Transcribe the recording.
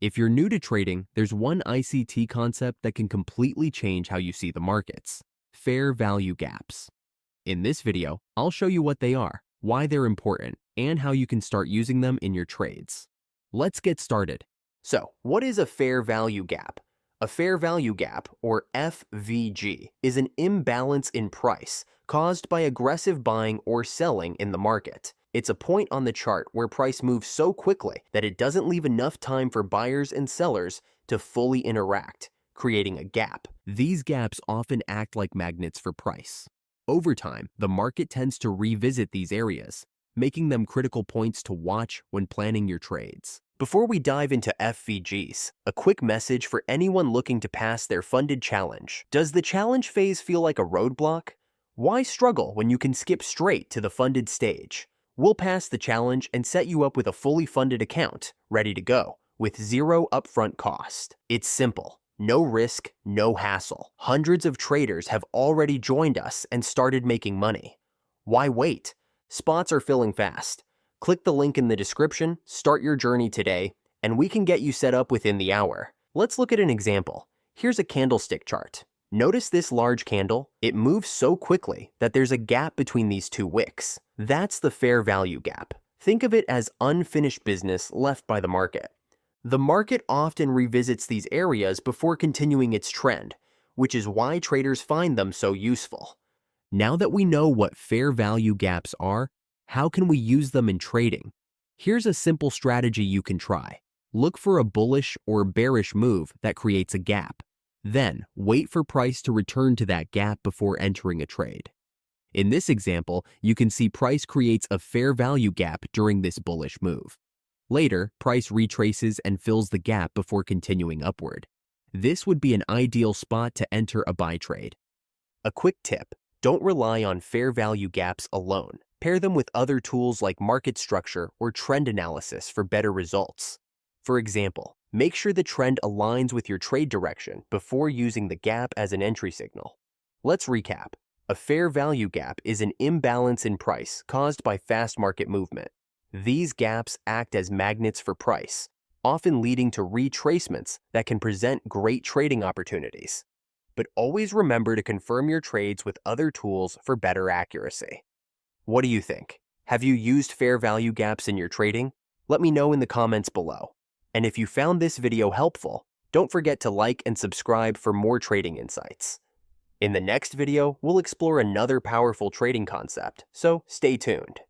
If you're new to trading, there's one ICT concept that can completely change how you see the markets: fair value gaps. In this video, I'll show you what they are, why they're important, and how you can start using them in your trades. Let's get started. So, what is a fair value gap? A fair value gap, or FVG, is an imbalance in price caused by aggressive buying or selling in the market. It's a point on the chart where price moves so quickly that it doesn't leave enough time for buyers and sellers to fully interact, creating a gap. These gaps often act like magnets for price. Over time, the market tends to revisit these areas, making them critical points to watch when planning your trades. Before we dive into FVGs, a quick message for anyone looking to pass their funded challenge. Does the challenge phase feel like a roadblock? Why struggle when you can skip straight to the funded stage? We'll pass the challenge and set you up with a fully funded account, ready to go, with zero upfront cost. It's simple. No risk, no hassle. Hundreds of traders have already joined us and started making money. Why wait? Spots are filling fast. Click the link in the description, start your journey today, and we can get you set up within the hour. Let's look at an example. Here's a candlestick chart. Notice this large candle? It moves so quickly that there's a gap between these two wicks. That's the fair value gap. Think of it as unfinished business left by the market. The market often revisits these areas before continuing its trend, which is why traders find them so useful. Now that we know what fair value gaps are, how can we use them in trading? Here's a simple strategy you can try. Look for a bullish or bearish move that creates a gap. Then, wait for price to return to that gap before entering a trade. In this example, you can see price creates a fair value gap during this bullish move. Later, price retraces and fills the gap before continuing upward. This would be an ideal spot to enter a buy trade. A quick tip: don't rely on fair value gaps alone. Pair them with other tools like market structure or trend analysis for better results. For example, make sure the trend aligns with your trade direction before using the gap as an entry signal. Let's recap. A fair value gap is an imbalance in price caused by fast market movement. These gaps act as magnets for price, often leading to retracements that can present great trading opportunities. But always remember to confirm your trades with other tools for better accuracy. What do you think? Have you used fair value gaps in your trading? Let me know in the comments below. And if you found this video helpful, don't forget to like and subscribe for more trading insights. In the next video, we'll explore another powerful trading concept, so stay tuned.